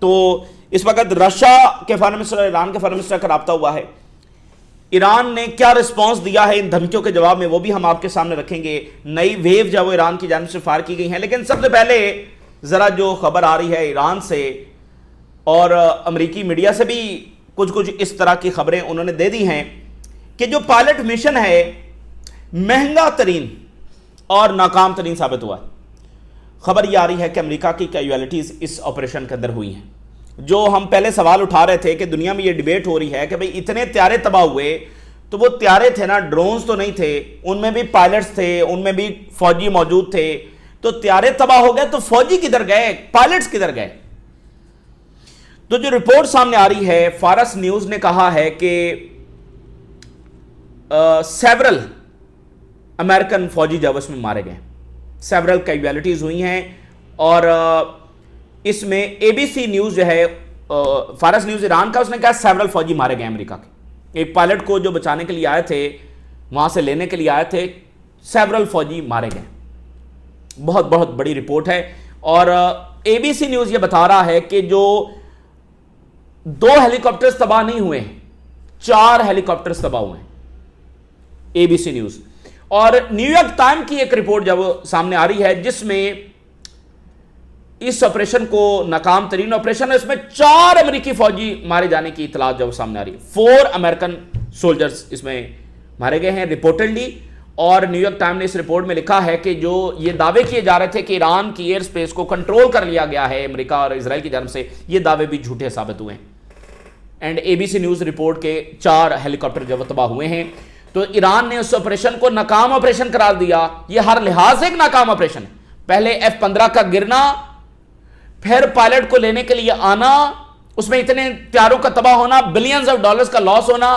تو اس وقت رشیا کے فارن منسٹر اور ایران کے فارن منسٹر کا رابطہ ہوا ہے. ایران نے کیا رسپانس دیا ہے ان دھمکیوں کے جواب میں وہ بھی ہم آپ کے سامنے رکھیں گے. نئی ویو جو وہ ایران کی جانب سے فائر کی گئی ہیں. لیکن سب سے پہلے ذرا جو خبر آ رہی ہے ایران سے اور امریکی میڈیا سے بھی کچھ اس طرح کی خبریں انہوں نے دے دی ہیں کہ جو پائلٹ مشن ہے مہنگا ترین اور ناکام ترین ثابت ہوا ہے. خبر یہ آ رہی ہے کہ امریکہ کی کیجویلٹیز اس آپریشن کے اندر ہوئی ہیں. جو ہم پہلے سوال اٹھا رہے تھے کہ دنیا میں یہ ڈیبیٹ ہو رہی ہے کہ بھئی اتنے طیارے تباہ ہوئے تو وہ طیارے تھے نا، ڈرونز تو نہیں تھے، ان میں بھی پائلٹس تھے، ان میں بھی فوجی موجود تھے. تو طیارے تباہ ہو گئے تو فوجی کدھر گئے، پائلٹس کدھر گئے؟ تو جو رپورٹ سامنے آ رہی ہے، فارس نیوز نے کہا ہے کہ سیورل امریکن فوجی جو اس میں مارے گئے، سیورل کیجویلٹیز ہوئی ہیں. اور اس میں اے بی سی نیوز جو ہے فارس نیوز ایران کا، اس نے کہا سیورل فوجی مارے گئے امریکہ کے. ایک پائلٹ کو جو بچانے کے لیے آئے تھے، وہاں سے لینے کے لیے آئے تھے، سیورل فوجی مارے گئے. بہت بہت بڑی رپورٹ ہے. اور اے بی سی نیوز یہ بتا رہا ہے کہ جو 2 ہیلی کاپٹرز تباہ نہیں ہوئے، 4 ہیلی کاپٹرز تباہ ہوئے ہیں. اے بی سی نیوز. اور نیو یارک ٹائم کی ایک رپورٹ جب سامنے آ رہی ہے جس میں اس آپریشن کو ناکام ترین آپریشن ہے، اس میں 4 امریکی فوجی مارے جانے کی اطلاع جب سامنے آ رہی ہے. 4 امریکن سولجرز اس میں مارے گئے ہیں ریپورٹڈلی. اور نیو یارک ٹائم نے اس رپورٹ میں لکھا ہے کہ جو یہ دعوے کیے جا رہے تھے کہ ایران کی ایئر سپیس کو کنٹرول کر لیا گیا ہے امریکہ اور اسرائیل کی جانب سے، یہ دعوے بھی جھوٹے ثابت ہوئے ہیں. And A B C news report کے 4 ہیلی کاپٹر جب تباہ ہوئے ہیں. تو ایران نے اس آپریشن کو ناکام آپریشن قرار دیا. یہ ہر لحاظ سے ایک ناکام آپریشن ہے. پہلے F-15 کا گرنا، پھر پائلٹ کو لینے کے لیے آنا، اس میں اتنے پیاروں کا تباہ ہونا، بلینز آف ڈالرز کا لاس ہونا.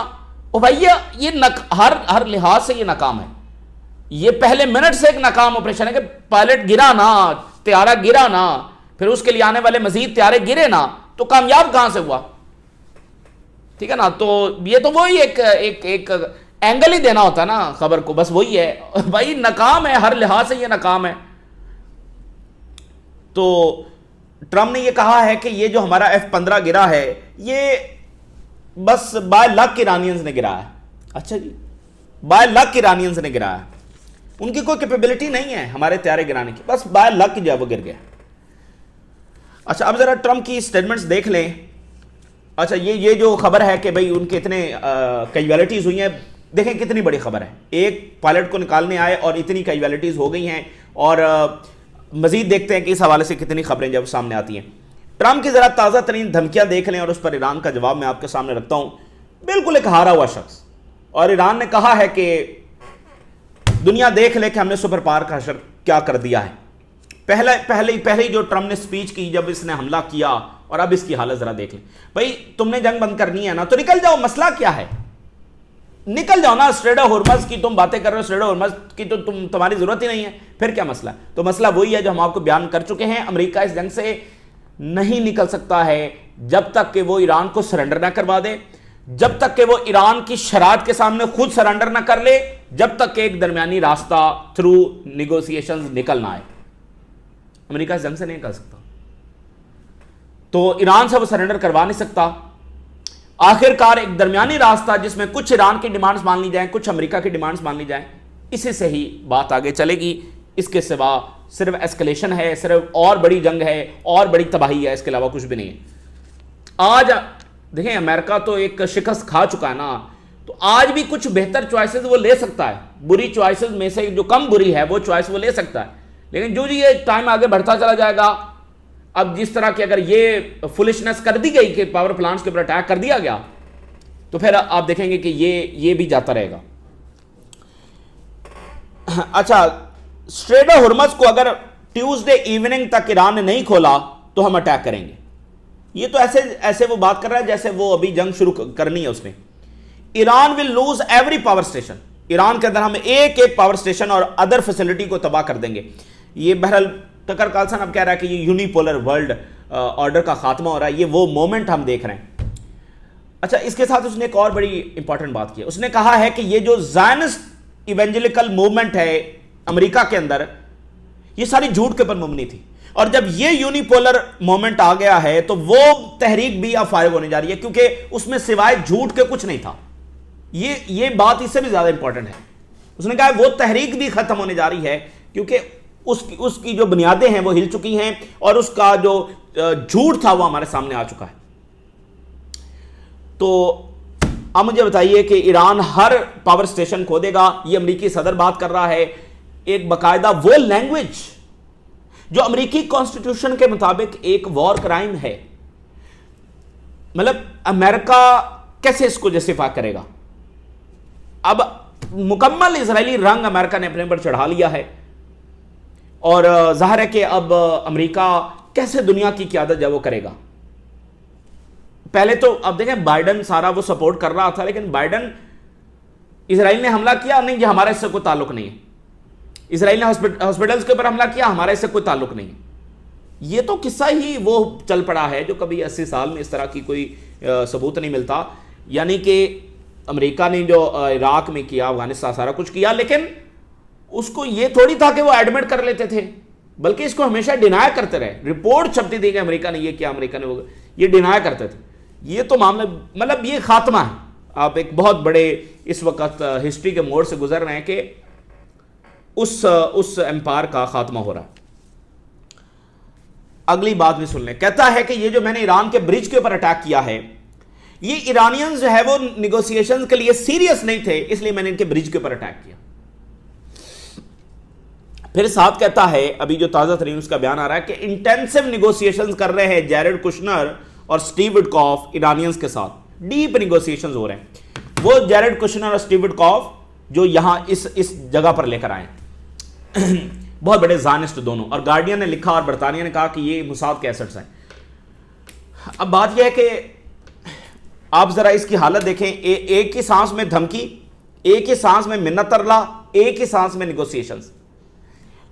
او بھائی یہ ہر لحاظ سے یہ ناکام ہے. یہ پہلے منٹ سے ایک ناکام آپریشن ہے کہ پائلٹ گرا نا، طیارہ گرا نا، پھر اس کے لیے آنے والے مزید طیارے گرے نا، تو کامیاب کہاں سے ہوا؟ ٹھیک ہے نا. تو یہ تو وہی ایک اینگل ہی دینا ہوتا نا خبر کو، بس وہی ہے بھائی، ناکام ہے ہر لحاظ سے، یہ ناکام ہے. تو ٹرمپ نے یہ کہا ہے کہ یہ جو ہمارا F-15 گرا ہے یہ بس بائی لک ایرانینز نے گرا ہے. اچھا جی، بائی لک ایرانینز نے گرا ہے، ان کی کوئی کیپیبلٹی نہیں ہے ہمارے طیارے گرانے کی، بس بائی لک جو ہے وہ گر گیا. اچھا اب ذرا ٹرمپ کی سٹیٹمنٹس دیکھ لیں. اچھا یہ جو خبر ہے کہ بھئی ان کے اتنے کیجویلٹیز ہوئی ہیں، دیکھیں کتنی بڑی خبر ہے. ایک پائلٹ کو نکالنے آئے اور اتنی کیجویلٹیز ہو گئی ہیں. اور مزید دیکھتے ہیں کہ اس حوالے سے کتنی خبریں جب سامنے آتی ہیں. ٹرمپ کی ذرا تازہ ترین دھمکیاں دیکھ لیں اور اس پر ایران کا جواب میں آپ کے سامنے رکھتا ہوں. بالکل ایک ہارا ہوا شخص. اور ایران نے کہا ہے کہ دنیا دیکھ لے کہ ہم نے سپر پاور کا حشر کیا کر دیا ہے. پہلے جو ٹرمپ نے سپیچ کی جب اس نے حملہ کیا، اور اب اس کی حالت ذرا دیکھ لیں. بھائی تم نے جنگ بند کرنی ہے نا تو نکل جاؤ، مسئلہ کیا ہے؟ نکل جاؤ نا. اسٹریٹ آف ہورمز کی تم باتیں کر رہے ہو، اسٹریٹ آف ہورمز کی تو تمہاری ضرورت ہی نہیں ہے، پھر کیا مسئلہ؟ تو مسئلہ وہی ہے جو ہم آپ کو بیان کر چکے ہیں. امریکہ اس جنگ سے نہیں نکل سکتا ہے جب تک کہ وہ ایران کو سرنڈر نہ کروا دے، جب تک کہ وہ ایران کی شرائط کے سامنے خود سرنڈر نہ کر لے، جب تک کہ ایک درمیانی راستہ تھرو نیگوسیشنز نکل نہ آئے. امریکہ اس جنگ سے نہیں نکل سکتا. تو ایران سے وہ سرنڈر کروا نہیں سکتا. آخر کار ایک درمیانی راستہ جس میں کچھ ایران کی ڈیمانڈز مان لی جائیں، کچھ امریکہ کی ڈیمانڈز مان لی جائیں، اسی سے ہی بات آگے چلے گی. اس کے سوا صرف ایسکلیشن ہے، صرف اور بڑی جنگ ہے، اور بڑی تباہی ہے، اس کے علاوہ کچھ بھی نہیں ہے. آج دیکھیں امریکہ تو ایک شکست کھا چکا ہے نا، تو آج بھی کچھ بہتر چوائسز وہ لے سکتا ہے. بری چوائسز میں سے جو کم بری ہے وہ چوائس وہ لے سکتا ہے. لیکن جو یہ ٹائم آگے بڑھتا چلا جائے گا، اب جس طرح کہ اگر یہ فلشنس کر دی گئی کہ پاور پلانٹس کے اوپر اٹیک کر دیا گیا، تو پھر آپ دیکھیں گے کہ یہ بھی جاتا رہے گا. اچھا، اسٹریٹ آف ہرمز کو اگر ٹیوزڈے ایوننگ تک ایران نے نہیں کھولا تو ہم اٹیک کریں گے. یہ تو ایسے وہ بات کر رہا ہے جیسے وہ ابھی جنگ شروع کرنی ہے اس نے. Iran will lose every power station. Iran کے اندر ہم ایک پاور اسٹیشن اور ادر فیسلٹی کو تباہ کر دیں گے. یہ بہرحال ٹکر کارلسن اب کہہ رہا ہے کہ یہ یونیپولر ورلڈ آرڈر کا خاتمہ ہو رہا ہے. یہ وہ مومنٹ ہم دیکھ رہے ہیں. اچھا، اس کے ساتھ اس نے ایک اور بڑی امپورٹنٹ بات کی. اس نے کہا ہے کہ یہ جو زائنسٹ ایونجلیکل موومنٹ ہے امریکہ کے اندر، یہ ساری جھوٹ کے اوپر مبنی تھی. اور جب یہ یونیپولر مومنٹ آ گیا ہے تو وہ تحریک بھی اب فائر ہونے جا رہی ہے، کیونکہ اس میں سوائے جھوٹ کے کچھ نہیں تھا. یہ بات اس سے بھی زیادہ امپورٹنٹ ہے. اس نے کہا وہ تحریک بھی ختم ہونے جا رہی ہے کیونکہ اس کی جو بنیادیں ہیں وہ ہل چکی ہیں اور اس کا جو جھوٹ تھا وہ ہمارے سامنے آ چکا ہے. تو اب مجھے بتائیے کہ ایران ہر پاور سٹیشن کھودے گا، یہ امریکی صدر بات کر رہا ہے. ایک باقاعدہ وہ لینگویج جو امریکی کانسٹیٹیوشن کے مطابق ایک وار کرائم ہے، مطلب امریکہ کیسے اس کو جسٹیفائی کرے گا؟ اب مکمل اسرائیلی رنگ امریکہ نے اپنے پر چڑھا لیا ہے اور ظاہر ہے کہ اب امریکہ کیسے دنیا کی قیادت جو وہ کرے گا. پہلے تو اب دیکھیں بائیڈن سارا وہ سپورٹ کر رہا تھا، لیکن بائیڈن اسرائیل نے حملہ کیا نہیں، یہ ہمارا اس سے کوئی تعلق نہیں ہے. اسرائیل نے ہاسپٹلز کے اوپر حملہ کیا، ہمارا اس سے کوئی تعلق نہیں ہے. یہ تو قصہ ہی وہ چل پڑا ہے جو کبھی 80 سال میں اس طرح کی کوئی ثبوت نہیں ملتا. یعنی کہ امریکہ نے جو عراق میں کیا، افغانستان سارا کچھ کیا، لیکن اس کو یہ تھوڑی تھا کہ وہ ایڈمٹ کر لیتے تھے، بلکہ اس کو ہمیشہ ڈینائی کرتے رہے. رپورٹ چھپتی تھی کہ امریکہ نے یہ کیا، امریکہ نے وہ، یہ ڈینائی کرتے تھے. یہ تو معاملہ مطلب یہ خاتمہ ہے. آپ ایک بہت بڑے اس وقت ہسٹری کے موڑ سے گزر رہے ہیں کہ اس امپائر کا خاتمہ ہو رہا ہے. اگلی بات بھی سن لیں. کہتا ہے کہ یہ جو میں نے ایران کے برج کے اوپر اٹیک کیا ہے، یہ ایرانینز جو ہے وہ نیگوسیشنز کے لیے سیریس نہیں تھے، اس لیے میں نے ان کے برج کے اوپر اٹیک کیا. پھر ساتھ کہتا ہے، ابھی جو تازہ ترین اس کا بیان آ رہا ہے کہ انٹینسو نیگوسیشنز کر رہے ہیں جیرڈ کشنر اور سٹیو وٹکاف ایرانینز کے ساتھ. ڈیپ نیگوسیشنز ہو رہے ہیں. وہ جیرڈ کشنر اور سٹیو وٹکاف جو یہاں اس جگہ پر لے کر آئے بہت بڑے زانسٹ دونوں. اور گارڈین نے لکھا اور برطانیہ نے کہا کہ یہ موساد کے ایسٹس ہیں. اب بات یہ ہے کہ آپ ذرا اس کی حالت دیکھیں. ایک ہی سانس میں دھمکی، ایک ہی سانس میں منت ترلا، ایک ہی سانس میں نیگوسیشنز.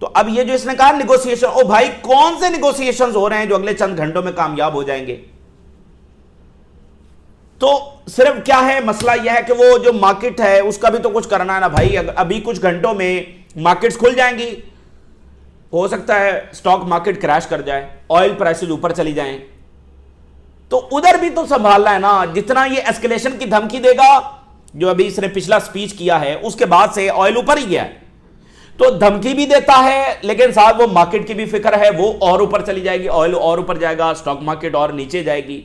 تو اب یہ جو اس نے کہا نیگوسیشن، او بھائی کون سے نیگوسیشنز ہو رہے ہیں جو اگلے چند گھنٹوں میں کامیاب ہو جائیں گے؟ تو صرف کیا ہے مسئلہ یہ ہے کہ وہ جو مارکیٹ ہے اس کا بھی تو کچھ کرنا ہے نا بھائی. ابھی کچھ گھنٹوں میں مارکیٹس کھل جائیں گی، ہو سکتا ہے سٹاک مارکیٹ کریش کر جائے، آئل پرائسز اوپر چلی جائیں. تو ادھر بھی تو سنبھالنا ہے نا. جتنا یہ ایسکیلیشن کی دھمکی دے گا، جو ابھی اس نے پچھلا سپیچ کیا ہے اس کے بعد سے آئل اوپر ہی گیا ہے، تو دھمکی بھی دیتا ہے لیکن ساتھ وہ مارکیٹ کی بھی فکر ہے، وہ اور اوپر چلی جائے گی، آئل اور اوپر جائے گا، سٹاک مارکیٹ اور نیچے جائے گی.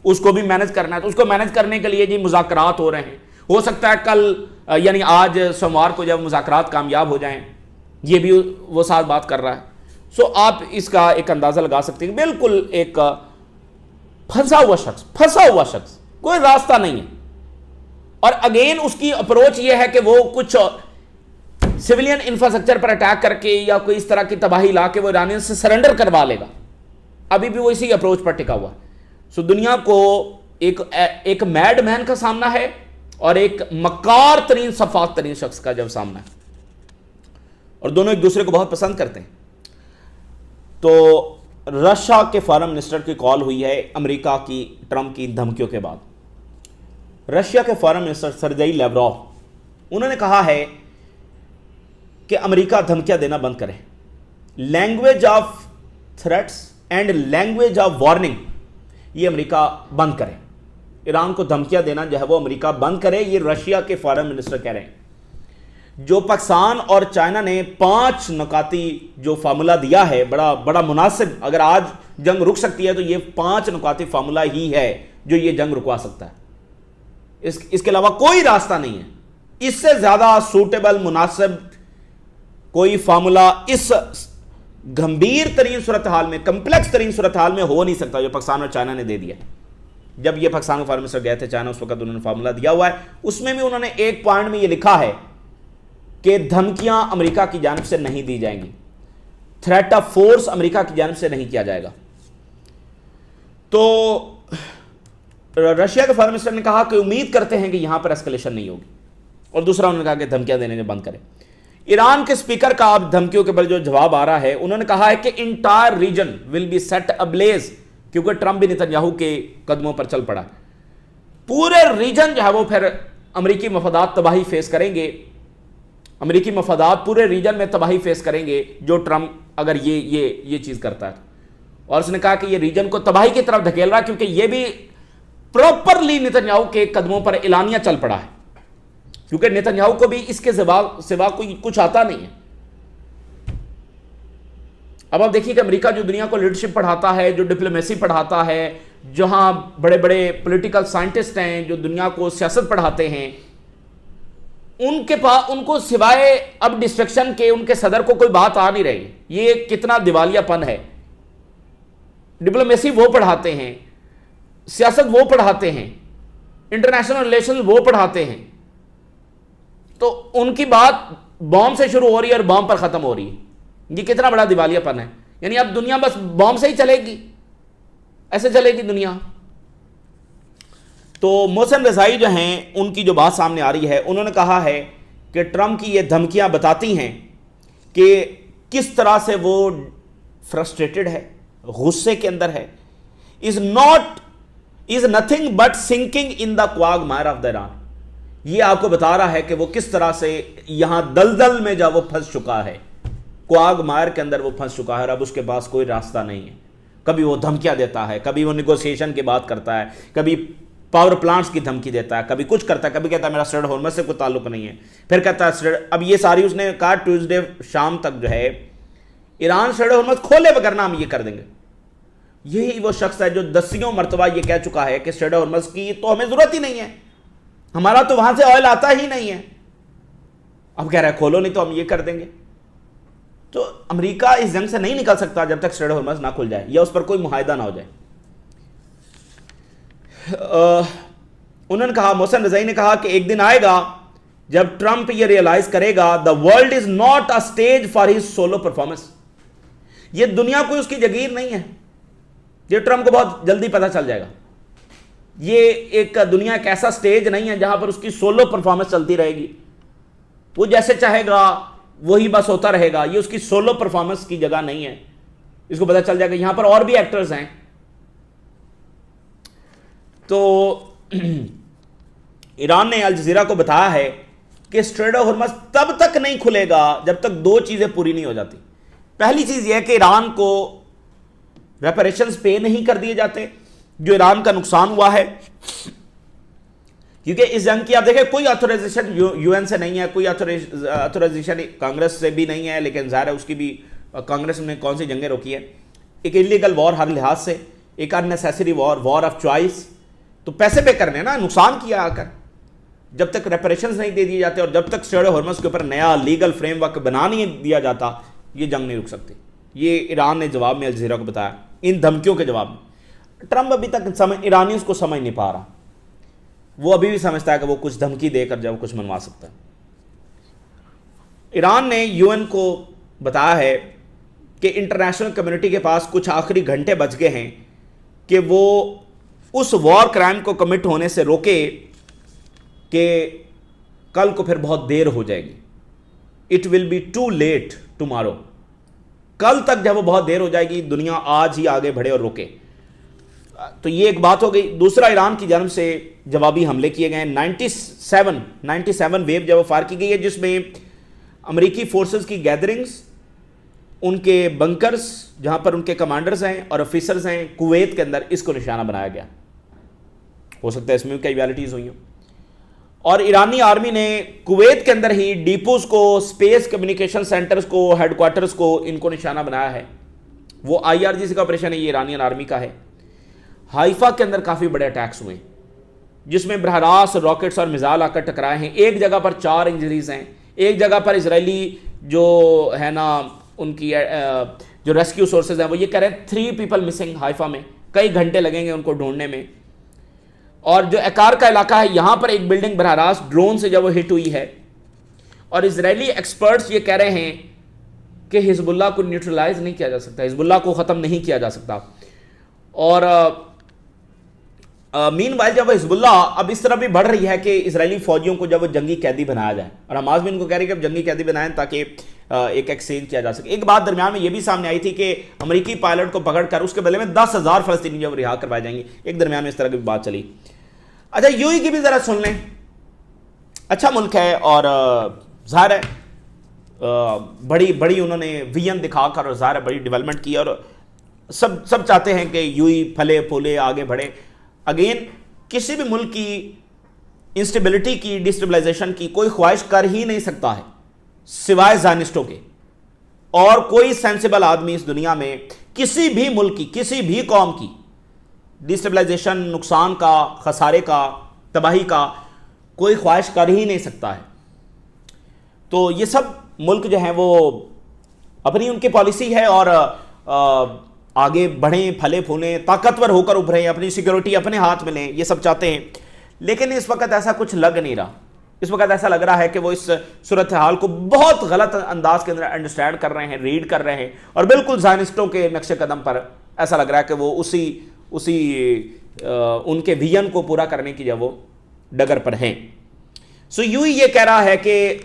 اس کو بھی مینج کرنا ہے. تو اس کو مینج کرنے کے لیے جی مذاکرات ہو رہے ہیں. ہو سکتا ہے کل یعنی آج سوموار کو جب مذاکرات کامیاب ہو جائیں، یہ بھی وہ ساتھ بات کر رہا ہے. سو آپ اس کا ایک اندازہ لگا سکتے ہیں. بالکل ایک پھنسا ہوا شخص، کوئی راستہ نہیں ہے. اور اگین اس کی اپروچ یہ ہے کہ وہ کچھ سیولین انفراسٹرکچر پر اٹیک کر کے یا کوئی اس طرح کی تباہی لا کے وہ ایرانین سے سرنڈر کروا لے گا. ابھی بھی وہ اسی اپروچ پر ٹکا ہوا ہے. سو دنیا کو ایک میڈ مین کا سامنا ہے اور ایک مکار ترین صفاق ترین شخص کا جب سامنا ہے، اور دونوں ایک دوسرے کو بہت پسند کرتے ہیں. تو رشیا کے فارن منسٹر کی کال ہوئی ہے امریکہ کی ٹرمپ کی دھمکیوں کے بعد. رشیا کے فارن منسٹر سرجئی لیوروف، انہوں نے کہا ہے کہ امریکہ دھمکیاں دینا بند کرے. Language of threats and language of warning یہ امریکہ بند کرے. ایران کو دھمکیاں دینا جو ہے وہ امریکہ بند کرے. یہ رشیا کے فارن منسٹر کہہ رہے ہیں. جو پاکستان اور چائنا نے 5 نکاتی جو فارمولا دیا ہے، بڑا مناسب، اگر آج جنگ رک سکتی ہے تو یہ 5 نکاتی فارمولا ہی ہے جو یہ جنگ رکوا سکتا ہے. اس کے علاوہ کوئی راستہ نہیں ہے. اس سے زیادہ سوٹیبل، مناسب کوئی فارمولا اس گھمبیر ترین صورتحال میں، کمپلیکس ترین صورتحال میں ہو نہیں سکتا جو پاکستان اور چائنا نے دے دیا. جب یہ پاکستان کے فارن منسٹر گئے تھے چائنا، اس وقت انہوں نے فارمولا دیا ہوا ہے. اس میں بھی انہوں نے ایک پوائنٹ میں یہ لکھا ہے کہ دھمکیاں امریکہ کی جانب سے نہیں دی جائیں گی. تھریٹ آف فورس امریکہ کی جانب سے نہیں کیا جائے گا. تو رشیا کے فارن منسٹر نے کہا کہ امید کرتے ہیں کہ یہاں پر اسکلیشن نہیں ہوگی. اور دوسرا انہوں نے کہا کہ دھمکیاں دینے سے بند کریں. ایران کے سپیکر کا اب دھمکیوں کے بل جو جواب آ رہا ہے، انہوں نے کہا ہے کہ entire region will be set ablaze, کیونکہ ٹرمپ بھی نتنیاہو کے قدموں پر چل پڑا. پورے ریجن جو ہے وہ پھر امریکی مفادات تباہی فیس کریں گے. امریکی مفادات پورے ریجن میں تباہی فیس کریں گے جو ٹرمپ اگر یہ چیز کرتا ہے. اور اس نے کہا کہ یہ ریجن کو تباہی کی طرف دھکیل رہا ہے کیونکہ یہ بھی پراپرلی نتنیاہو کے قدموں پر اعلانیہ چل پڑا ہے, کیونکہ نتنیاہو کو بھی اس کے سوا کوئی کچھ آتا نہیں ہے. اب آپ دیکھیے کہ امریکہ جو دنیا کو لیڈرشپ پڑھاتا ہے, جو ڈپلومیسی پڑھاتا ہے, جہاں بڑے بڑے پولیٹیکل سائنٹسٹ ہیں جو دنیا کو سیاست پڑھاتے ہیں, ان کو سوائے اب ڈسٹرکشن کے ان کے صدر کو کوئی بات آ نہیں رہی. یہ کتنا دیوالیہ پن ہے. ڈپلومیسی وہ پڑھاتے ہیں, سیاست وہ پڑھاتے ہیں, انٹرنیشنل ریلیشنز وہ پڑھاتے ہیں, تو ان کی بات بام سے شروع ہو رہی ہے اور بام پر ختم ہو رہی ہے. یہ کتنا بڑا دیوالیہ پن ہے. یعنی اب دنیا بس بام سے ہی چلے گی, ایسے چلے گی دنیا. تو محسن رضائی جو ہیں, ان کی جو بات سامنے آ رہی ہے, انہوں نے کہا ہے کہ ٹرمپ کی یہ دھمکیاں بتاتی ہیں کہ کس طرح سے وہ فرسٹریٹڈ ہے, غصے کے اندر ہے. is nothing but sinking in the quagmire of the Iran. یہ آپ کو بتا رہا ہے کہ وہ کس طرح سے یہاں دلدل میں جا وہ پھنس چکا ہے, quagmire کے اندر وہ پھنس چکا ہے, اور اب اس کے پاس کوئی راستہ نہیں ہے. کبھی وہ دھمکیاں دیتا ہے, کبھی وہ نیگوسیشن کی بات کرتا ہے, کبھی پاور پلانٹس کی دھمکی دیتا ہے, کبھی کچھ کرتا ہے, کبھی کہتا ہے میرا اسٹریٹ ہارمز سے کوئی تعلق نہیں ہے, پھر کہتا ہے اب یہ ساری اس نے کہا ٹیوزڈے شام تک جو ہے ایران اسٹریٹ ہارمز کھولے وگرنہ ہم یہ کر دیں گے. یہی وہ شخص ہے جو دسیوں مرتبہ یہ کہہ چکا ہے کہ اسٹریٹ ہارمز کی تو ہمیں ضرورت ہی نہیں ہے, ہمارا تو وہاں سے آئل آتا ہی نہیں ہے. اب کہہ رہا ہے کھولو نہیں تو ہم یہ کر دیں گے. تو امریکہ اس جنگ سے نہیں نکل سکتا جب تک اسٹریٹ ہارمز نہ کھل جائے یا اس پر کوئی معاہدہ نہ ہو جائے. انہوں نے کہا, محسن رضائی نے کہا کہ ایک دن آئے گا جب ٹرمپ یہ ریئلائز کرے گا the world is not a stage for his solo performance. یہ دنیا کوئی اس کی جگیر نہیں ہے. یہ ٹرمپ کو بہت جلدی پتہ چل جائے گا. یہ ایک دنیا ایک ایسا سٹیج نہیں ہے جہاں پر اس کی سولو پرفارمنس چلتی رہے گی, وہ جیسے چاہے گا وہی بس ہوتا رہے گا. یہ اس کی سولو پرفارمنس کی جگہ نہیں ہے. اس کو پتہ چل جائے گا یہاں پر اور بھی ایکٹرز ہیں. تو ایران نے الجزیرہ کو بتایا ہے کہ اسٹریٹ آف ہرمز تب تک نہیں کھلے گا جب تک دو چیزیں پوری نہیں ہو جاتی. پہلی چیز یہ ہے کہ ایران کو ریپریشنز پے نہیں کر دیے جاتے جو ایران کا نقصان ہوا ہے, کیونکہ اس جنگ کی آپ دیکھیں کوئی آتھورائزیشن یو این سے نہیں ہے, کوئی آتھورائزیشن کانگریس سے بھی نہیں ہے, لیکن ظاہر ہے اس کی بھی کانگریس نے کون سی جنگیں روکی ہے. ایک انلیگل وار ہر لحاظ سے, ایک اننیسیسری وار آف چوائس. تو پیسے پے کرنے نا, نقصان کیا آ کر. جب تک ریپریشنز نہیں دے دیے جاتے اور جب تک اسٹریٹ آف ہرمز کے اوپر نیا لیگل فریم ورک بنا نہیں دیا جاتا, یہ جنگ نہیں رک سکتی. یہ ایران نے جواب میں الجزیرہ کو بتایا ان دھمکیوں کے جواب میں. ٹرمپ ابھی تک ایرانیز کو سمجھ نہیں پا رہا. وہ ابھی بھی سمجھتا ہے کہ وہ کچھ دھمکی دے کر جب کچھ منوا سکتا ہے. ایران نے یو این کو بتایا ہے کہ انٹرنیشنل کمیونٹی کے پاس کچھ آخری گھنٹے بچ گئے ہیں کہ وہ اس وار کرائم کو کمٹ ہونے سے روکے کہ کل کو پھر بہت دیر ہو جائے گی. It will be too late tomorrow. کل تک جب وہ بہت دیر ہو جائے گی, دنیا آج ہی آگے بڑھے اور روکے. تو یہ ایک بات ہو گئی. دوسرا, ایران کی جانب سے جوابی حملے کیے گئے. 97 ویو جب وہ فائر کی گئی ہے جس میں امریکی فورسز کی گیدرنگز, ان کے بنکرز جہاں پر ان کے کمانڈرز ہیں اور آفیسرز ہیں کویت کے اندر, اس کو نشانہ بنایا گیا. ہو سکتا ہے اس میں کیجویلٹیز ہوئی ہوں. اور ایرانی آرمی نے کویت کے اندر ہی ڈیپوز کو, اسپیس کمیونیکیشن سینٹرز کو, ہیڈ کوارٹرز کو, ان کو نشانہ بنایا ہے. وہ IRGC کا آپریشن ہے, یہ ایرانین آرمی کا ہے. ہائفا کے اندر کافی بڑے اٹیکس ہوئے جس میں براہ راست راکٹس اور میزائل آ کر ٹکرائے ہیں. ایک جگہ پر 4 انجریز ہیں. ایک جگہ پر اسرائیلی جو ہے نا ان کی جو ریسکیو سورسز ہیں وہ یہ کہہ رہے ہیں 3 پیپل مسنگ ہائفا میں. کئی گھنٹے لگیں گے ان کو ڈھونڈنے میں. اور جو ایکار کا علاقہ ہے یہاں پر ایک بلڈنگ براہ راست ڈرون سے جب وہ ہٹ ہوئی ہے. اور اسرائیلی ایکسپرٹس یہ کہہ رہے ہیں کہ حزب اللہ کو نیوٹرلائز نہیں کیا جا سکتا, حزب اللہ کو ختم نہیں کیا جا سکتا. اور مین وائل جب وہ حزب اللہ اب اس طرح بھی بڑھ رہی ہے کہ اسرائیلی فوجیوں کو جب وہ جنگی قیدی بنایا جائے, اور حماس بھی ان کو کہہ رہی ہے کہ اب جنگی قیدی بنائیں تاکہ ایک ایکسچینج کیا جا سکے. ایک بات درمیان میں یہ بھی سامنے آئی تھی کہ امریکی پائلٹ کو پکڑ کر اس کے بدلے میں 10,000 فلسطینی جب رہا کروائے جائیں گے. ایک درمیان میں اس طرح کی بات چلی. اچھا, یو کی بھی ذرا سن لیں. اچھا ملک ہے اور ظاہر ہے بڑی بڑی انہوں نے ویژن دکھا کر اور ظاہر بڑی ڈیولپمنٹ کی، اور سب چاہتے ہیں کہ یوں ہی پھلے پھولے آگے بڑھے. اگین کسی بھی ملک کی انسٹیبلٹی کی، ڈسٹیبلائزیشن کی کوئی خواہش کر ہی نہیں سکتا ہے سوائے زائنسٹوں کے. اور کوئی سینسیبل آدمی اس دنیا میں کسی بھی ملک کی، کسی بھی قوم کی ڈسٹیبلائزیشن، نقصان کا، خسارے کا، تباہی کا کوئی خواہش کر ہی نہیں سکتا ہے. تو یہ سب ملک جو ہیں وہ اپنی ان کی پالیسی ہے، اور آگے بڑھیں، پھلے پھولیں، طاقتور ہو کر ابھریں، اپنی سیکیورٹی اپنے ہاتھ میں لیں، یہ سب چاہتے ہیں. لیکن اس وقت ایسا کچھ لگ نہیں رہا. اس وقت ایسا لگ رہا ہے کہ وہ اس صورتحال کو بہت غلط انداز کے اندر انڈرسٹینڈ کر رہے ہیں، ریڈ کر رہے ہیں، اور بالکل زائنسٹوں کے نقش قدم پر ایسا لگ رہا ہے کہ وہ اسی ان کے ویژن کو پورا کرنے کی جب وہ ڈگر پر ہیں. سو یوں ہی یہ کہہ رہا ہے کہ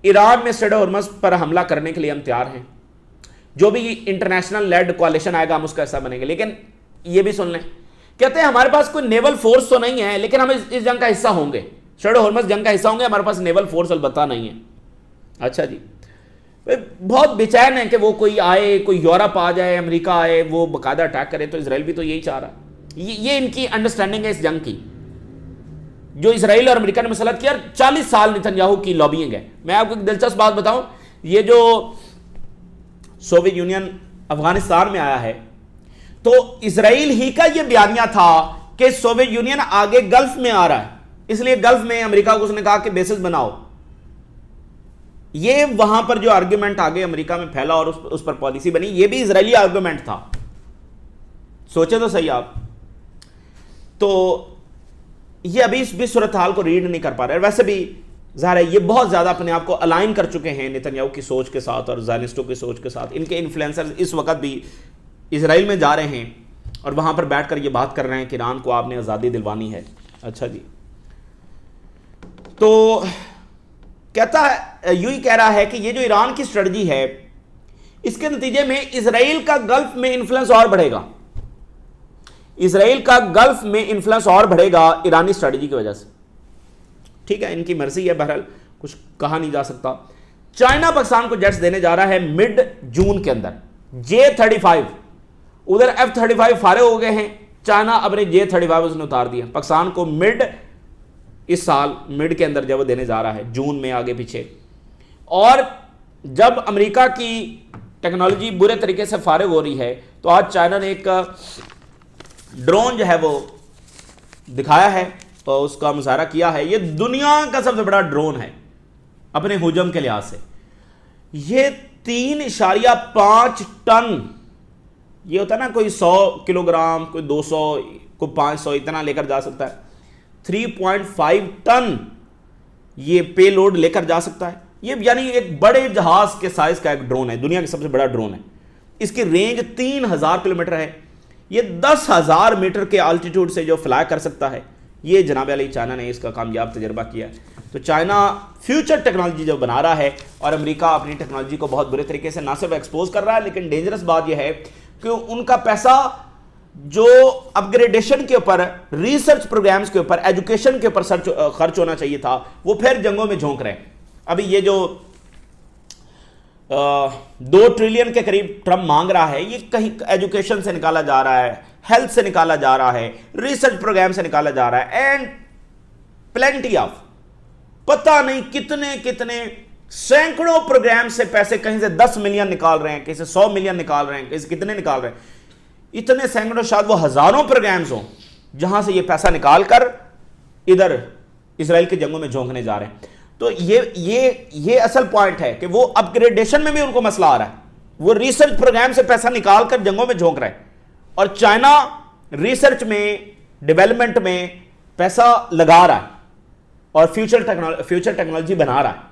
ایران میں اسٹریٹ آف ہرمز پر حملہ کرنے کے لیے ہم تیار ہیں، جو بھی انٹرنیشنل لیڈ کوalition آئے گا ہم اس کا حصہ بنیں گے. لیکن یہ بھی سن لیں، کہتے ہیں ہمارے پاس کوئی نیول فورس تو نہیں ہے، لیکن ہم اس جنگ کا حصہ ہوں گے، اسٹریٹ آف ہرمز جنگ کا حصہ ہوں گے، ہمارے پاس نیول فورس البتہ نہیں ہے. اچھا جی، بہت بے چین ہے کہ وہ کوئی آئے، کوئی یورپ آ جائے، امریکہ آئے، وہ باقاعدہ اٹیک کرے. تو اسرائیل بھی تو یہی چاہ رہا ہے. یہ ان کی انڈرسٹینڈنگ ہے اس جنگ کی، جو اسرائیل اور امریکہ نے مسلط کیا. 40 سال نتن یاہو کی لابینگ ہے. میں آپ کو ایک دلچسپ بات بتاؤں، یہ جو سوویت یونین افغانستان میں آیا ہے تو اسرائیل ہی کا یہ بیانیہ تھا کہ سوویت یونین آگے گلف میں آ رہا ہے، اس لیے گلف میں امریکہ کو اس نے کہا کہ بیسز بناؤ. یہ وہاں پر جو آرگیومنٹ آگے امریکہ میں پھیلا اور اس پر پالیسی بنی، یہ بھی اسرائیلی آرگیومنٹ تھا. سوچیں تو صحیح آپ. تو یہ ابھی اس بھی صورتحال کو ریڈ نہیں کر پا رہے. ویسے بھی ظاہر ہے یہ بہت زیادہ اپنے آپ کو الائن کر چکے ہیں نتن یاہو کی سوچ کے ساتھ اور زائنسٹوں کی سوچ کے ساتھ. ان کے انفلوئنسر اس وقت بھی اسرائیل میں جا رہے ہیں اور وہاں پر بیٹھ کر یہ بات کر رہے ہیں کہ ایران کو آپ نے آزادی دلوانی ہے. اچھا جی، تو کہتا ہے، یوں ہی کہہ رہا ہے کہ یہ جو ایران کی اسٹریٹجی ہے اس کے نتیجے میں اسرائیل کا گلف میں انفلوئنس اور بڑھے گا. اسرائیل کا گلف میں انفلوئنس اور بڑھے گا ایرانی اسٹریٹجی کی وجہ سے. ٹھیک ہے، ان کی مرضی ہے، بہرحال کچھ کہا نہیں جا سکتا. چائنا پاکستان کو جیٹس دینے جا رہا ہے مڈ جون کے اندر. J-35 ادھر F-35 فارغ ہو گئے ہیں، چائنا اپنے J-35 اس نے اتار دیا. پاکستان کو اس سال مڈ کے اندر جب وہ دینے جا رہا ہے، جون میں آگے پیچھے. اور جب امریکہ کی ٹیکنالوجی برے طریقے سے فارغ ہو رہی ہے تو آج چائنا نے ایک ڈرون جو ہے وہ دکھایا ہے اور اس کا مظاہرہ کیا ہے. یہ دنیا کا سب سے بڑا ڈرون ہے اپنے حجم کے لحاظ سے. یہ 3.5 ٹن، یہ ہوتا ہے نا کوئی 100 کلو گرام، کوئی 200، کوئی 500 اتنا لے کر جا سکتا ہے. 3.5 ٹن یہ پے لوڈ لے کر جا سکتا ہے. یہ یعنی ایک بڑے جہاز کے سائز کا ایک ڈرون ہے، دنیا کا سب سے بڑا ڈرون ہے. اس کی رینج 3000 کلومیٹر ہے. یہ 10,000 میٹر کے آلٹیٹیوڈ سے جو فلائی کر سکتا ہے. یہ جناب علی چائنا نے اس کا کامیاب تجربہ کیا ہے. تو چائنا فیوچر ٹیکنالوجی جو بنا رہا ہے اور امریکہ اپنی ٹیکنالوجی کو بہت برے طریقے سے نہ صرف ایکسپوز کر رہا ہے، لیکن ڈینجرس بات یہ ہے کہ ان کا پیسہ جو اپ گریڈیشن کے اوپر، ریسرچ پروگرامز کے اوپر، ایجوکیشن کے اوپر خرچ ہونا چاہیے تھا، وہ پھر جنگوں میں جھونک رہے ہیں. ابھی یہ جو 2 ٹریلین کے قریب ٹرمپ مانگ رہا ہے، یہ کہیں ایجوکیشن سے نکالا جا رہا ہے، ہیلتھ سے نکالا جا رہا ہے، ریسرچ پروگرام سے نکالا جا رہا ہے. اینڈ پلینٹی آف، پتہ نہیں کتنے سینکڑوں پروگرام سے پیسے، کہیں سے 10 ملین نکال رہے ہیں، کہیں سے 100 ملین نکال رہے ہیں، کہیں سے کتنے نکال رہے ہیں. اتنے سینکڑوں، شاید وہ ہزاروں پروگرامز ہوں جہاں سے یہ پیسہ نکال کر ادھر اسرائیل کے جنگوں میں جھونکنے جا رہے ہیں. تو یہ اصل پوائنٹ ہے کہ وہ اپ گریڈیشن میں بھی ان کو مسئلہ آ رہا ہے. وہ ریسرچ پروگرام سے پیسہ نکال کر جنگوں میں جھونک رہے ہیں، اور چائنا ریسرچ میں، ڈیولپمنٹ میں پیسہ لگا رہا ہے اور فیوچر ٹیکنالوجی بنا رہا ہے.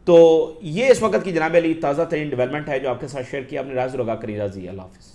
تو یہ اس وقت کی جناب علی تازہ ترین ڈیولپمنٹ ہے جو آپ کے ساتھ شیئر کیا. اپنے رائے ضرور آگاہ کریے. اللہ حافظ.